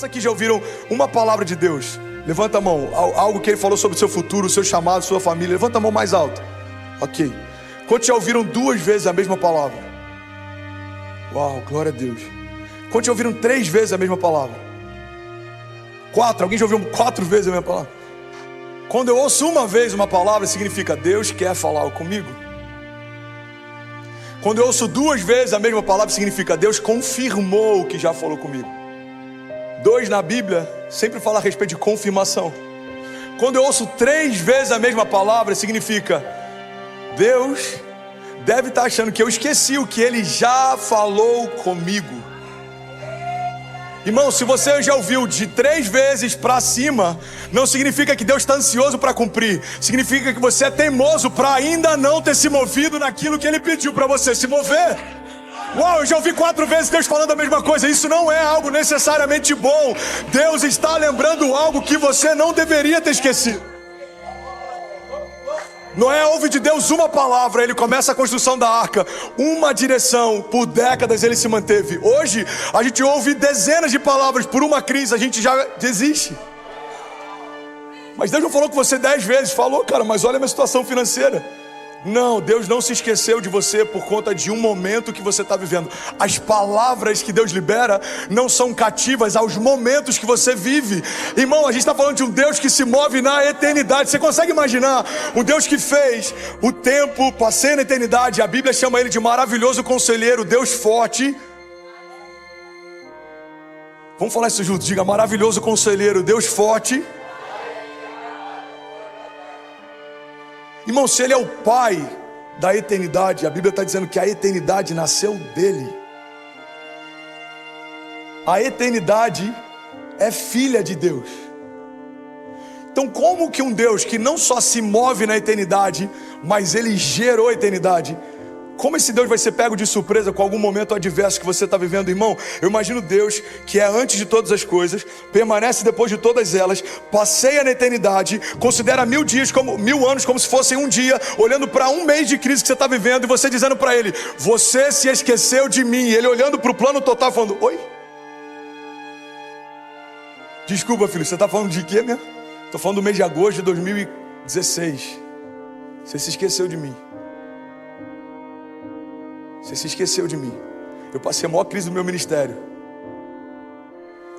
aqui já ouviram uma palavra de Deus? Levanta a mão. Algo que Ele falou sobre o seu futuro, o seu chamado, sua família. Levanta a mão mais alto. Ok. Quantos já ouviram 2 vezes a mesma palavra? Uau, glória a Deus. Quantos já ouviram 3 vezes a mesma palavra? 4, alguém já ouviu 4 vezes a mesma palavra? Quando eu ouço uma vez uma palavra, significa Deus quer falar comigo. Quando eu ouço 2 vezes a mesma palavra, significa Deus confirmou o que já falou comigo. 2 na Bíblia sempre fala a respeito de confirmação. Quando eu ouço 3 vezes a mesma palavra, significa Deus deve estar achando que eu esqueci o que Ele já falou comigo. Irmão, se você já ouviu de 3 vezes para cima, não significa que Deus está ansioso para cumprir. Significa que você é teimoso para ainda não ter se movido naquilo que Ele pediu para você se mover. Uau, eu já ouvi 4 vezes Deus falando a mesma coisa. Isso não é algo necessariamente bom. Deus está lembrando algo que você não deveria ter esquecido. Noé ouve de Deus uma palavra, ele começa a construção da arca. Uma direção, por décadas ele se manteve. Hoje, a gente ouve dezenas de palavras, por uma crise a gente já desiste. Mas Deus não falou com você 10 vezes. Falou, cara, mas olha a minha situação financeira. Não, Deus não se esqueceu de você por conta de um momento que você está vivendo. As palavras que Deus libera não são cativas aos momentos que você vive. Irmão, a gente está falando de um Deus que se move na eternidade. Você consegue imaginar um Deus que fez o tempo passar na eternidade? A Bíblia chama Ele de maravilhoso conselheiro, Deus forte. Vamos falar isso juntos, diga maravilhoso conselheiro, Deus forte. Irmão, se Ele é o Pai da eternidade, a Bíblia está dizendo que a eternidade nasceu dEle. A eternidade é filha de Deus. Então como que um Deus que não só se move na eternidade, mas Ele gerou a eternidade, como esse Deus vai ser pego de surpresa com algum momento adverso que você está vivendo, irmão? Eu imagino Deus que é antes de todas as coisas, permanece depois de todas elas, passeia na eternidade, considera 1000 dias como 1000 anos como se fossem um dia, olhando para um mês de crise que você está vivendo e você dizendo para Ele: você se esqueceu de mim. E Ele olhando para o plano total falando: oi? Desculpa, filho, você está falando de quê mesmo? Estou falando do mês de agosto de 2016. Você se esqueceu de mim. Você se esqueceu de mim. Eu passei a maior crise do meu ministério.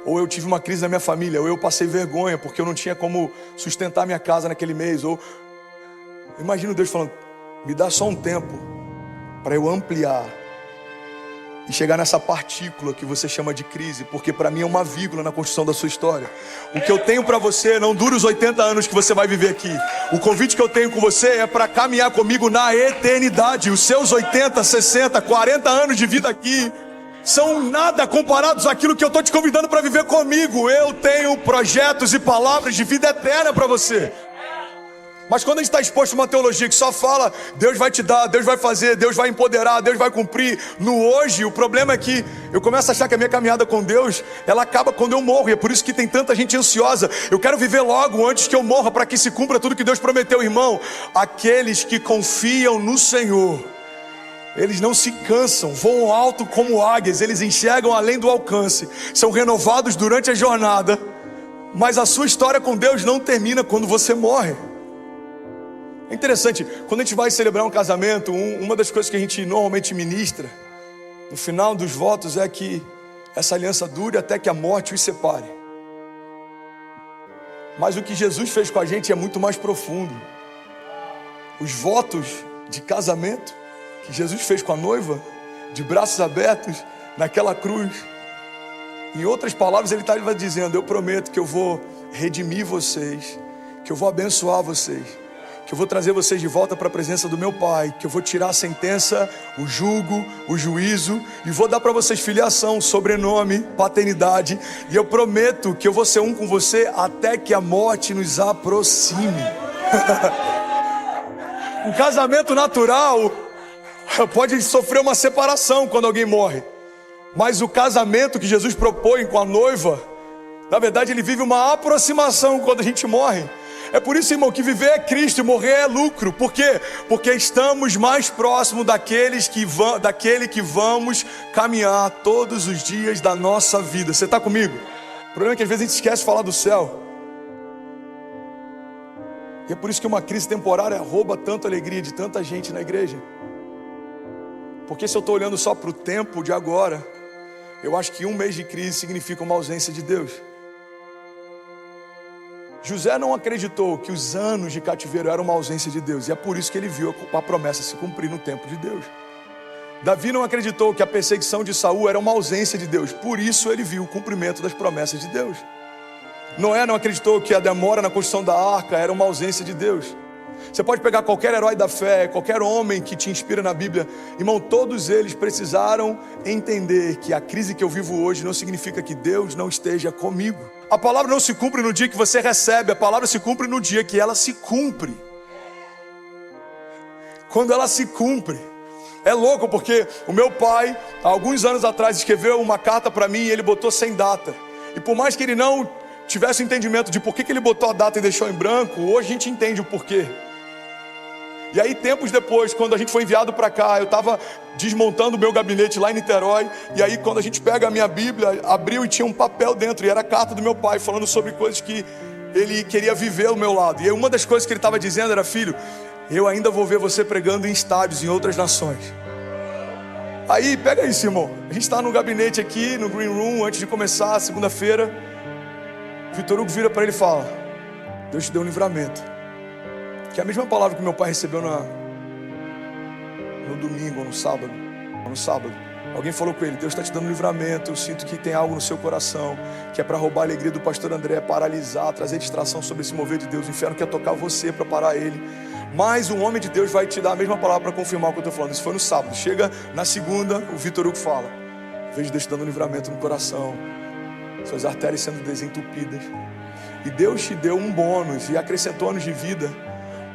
Ou eu tive uma crise na minha família. Ou eu passei vergonha porque eu não tinha como sustentar minha casa naquele mês. Ou imagino Deus falando: me dá só um tempo para eu ampliar e chegar nessa partícula que você chama de crise, porque para mim é uma vírgula na construção da sua história. O que eu tenho para você não dura os 80 anos que você vai viver aqui. O convite que eu tenho com você é para caminhar comigo na eternidade. Os seus 80, 60, 40 anos de vida aqui são nada comparados àquilo que eu estou te convidando para viver comigo. Eu tenho projetos e palavras de vida eterna para você. Mas quando a gente está exposto a uma teologia que só fala Deus vai te dar, Deus vai fazer, Deus vai empoderar, Deus vai cumprir, no hoje, o problema é que eu começo a achar que a minha caminhada com Deus, ela acaba quando eu morro. E é por isso que tem tanta gente ansiosa. Eu quero viver logo antes que eu morra, para que se cumpra tudo que Deus prometeu. Irmão, aqueles que confiam no Senhor, eles não se cansam, voam alto como águias, eles enxergam além do alcance, são renovados durante a jornada. Mas a sua história com Deus não termina quando você morre. É interessante, quando a gente vai celebrar um casamento, uma das coisas que a gente normalmente ministra no final dos votos é que essa aliança dure até que a morte os separe. Mas o que Jesus fez com a gente é muito mais profundo. Os votos de casamento que Jesus fez com a noiva, de braços abertos naquela cruz, em outras palavras Ele estava dizendo: eu prometo que eu vou redimir vocês, que eu vou abençoar vocês, que eu vou trazer vocês de volta para a presença do meu Pai, que eu vou tirar a sentença, o jugo, o juízo, e vou dar para vocês filiação, sobrenome, paternidade, e eu prometo que eu vou ser um com você até que a morte nos aproxime. Um casamento natural pode sofrer uma separação quando alguém morre, mas o casamento que Jesus propõe com a noiva, na verdade ele vive uma aproximação quando a gente morre. É por isso, irmão, que viver é Cristo e morrer é lucro. Por quê? Porque estamos mais próximos daquele que vamos caminhar todos os dias da nossa vida. Você está comigo? problema é que às vezes a gente esquece de falar do céu. E é por isso que uma crise temporária rouba tanta alegria de tanta gente na igreja. Porque se eu estou olhando só para o tempo de agora, eu acho que um mês de crise significa uma ausência de Deus. José não acreditou que os anos de cativeiro eram uma ausência de Deus. E é por isso que ele viu a promessa se cumprir no tempo de Deus. Davi não acreditou que a perseguição de Saul era uma ausência de Deus. Por isso ele viu o cumprimento das promessas de Deus. Noé não acreditou que a demora na construção da arca era uma ausência de Deus. Você pode pegar qualquer herói da fé, qualquer homem que te inspira na Bíblia. Irmão, todos eles precisaram entender que a crise que eu vivo hoje não significa que Deus não esteja comigo. A palavra não se cumpre no dia que você recebe, a palavra se cumpre no dia que ela se cumpre. Quando ela se cumpre. É louco porque o meu pai, há alguns anos atrás, escreveu uma carta para mim e ele botou sem data. E por mais que ele não tivesse o entendimento de por que ele botou a data e deixou em branco, hoje a gente entende o porquê. E aí tempos depois, quando a gente foi enviado para cá, eu estava desmontando o meu gabinete lá em Niterói. E aí quando a gente pega a minha Bíblia, abriu e tinha um papel dentro. E era a carta do meu pai, falando sobre coisas que ele queria viver ao meu lado. E aí uma das coisas que ele estava dizendo era: filho, eu ainda vou ver você pregando em estádios em outras nações. Aí, pega isso, irmão. A gente está no gabinete aqui, no Green Room, antes de começar, segunda-feira. Vitor Hugo vira para ele e fala: Deus te deu um livramento. Que é a mesma palavra que meu pai recebeu no domingo ou no sábado. Alguém falou com ele: Deus está te dando um livramento. Eu sinto que tem algo no seu coração que é para roubar a alegria do pastor André, paralisar, trazer distração sobre esse mover de Deus. O inferno quer tocar você para parar ele. Mas um homem de Deus vai te dar a mesma palavra para confirmar o que eu estou falando. Isso foi no sábado. Chega na segunda, o Vitor Hugo fala: vejo Deus te dando um livramento no coração, suas artérias sendo desentupidas. E Deus te deu um bônus e acrescentou anos de vida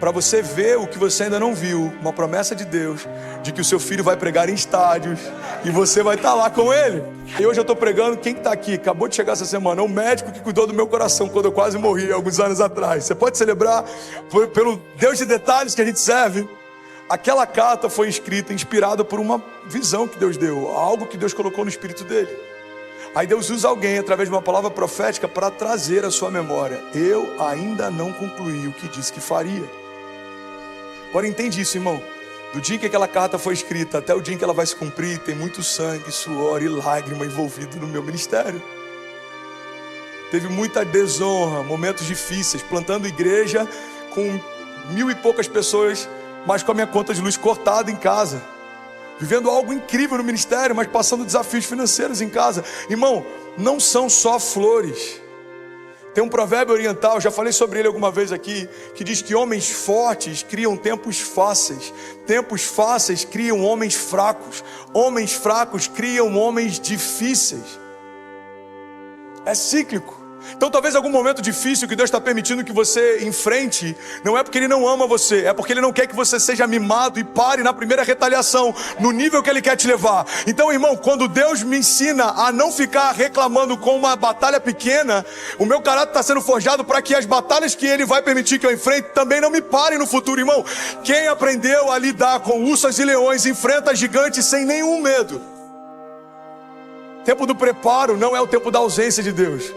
para você ver o que você ainda não viu. Uma promessa de Deus de que o seu filho vai pregar em estádios e você vai estar lá com ele. E hoje eu estou pregando. Quem está aqui, acabou de chegar essa semana, é o médico que cuidou do meu coração quando eu quase morri alguns anos atrás. Você pode celebrar pelo Deus de detalhes que a gente serve. Aquela carta foi escrita, inspirada por uma visão que Deus deu, algo que Deus colocou no espírito dele. Aí Deus usa alguém através de uma palavra profética para trazer a sua memória: eu ainda não concluí o que disse que faria. Agora entende isso, irmão. Do dia em que aquela carta foi escrita até o dia em que ela vai se cumprir, tem muito sangue, suor e lágrima envolvido no meu ministério. Teve muita desonra, momentos difíceis, plantando igreja com 1000 e poucas pessoas, mas com a minha conta de luz cortada em casa. Vivendo algo incrível no ministério, mas passando desafios financeiros em casa. Irmão, não são só flores. Tem um provérbio oriental, já falei sobre ele alguma vez aqui, que diz que homens fortes criam tempos fáceis criam homens fracos criam homens difíceis. É cíclico. Então talvez algum momento difícil que Deus está permitindo que você enfrente, não é porque Ele não ama você, é porque Ele não quer que você seja mimado e pare na primeira retaliação, no nível que Ele quer te levar. Então, irmão, quando Deus me ensina a não ficar reclamando com uma batalha pequena, o meu caráter está sendo forjado para que as batalhas que Ele vai permitir que eu enfrente também não me parem no futuro, irmão. Quem aprendeu a lidar com ursas e leões enfrenta gigantes sem nenhum medo. O tempo do preparo não é o tempo da ausência de Deus.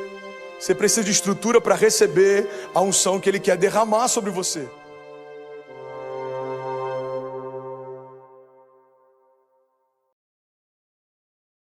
Você precisa de estrutura para receber a unção que Ele quer derramar sobre você.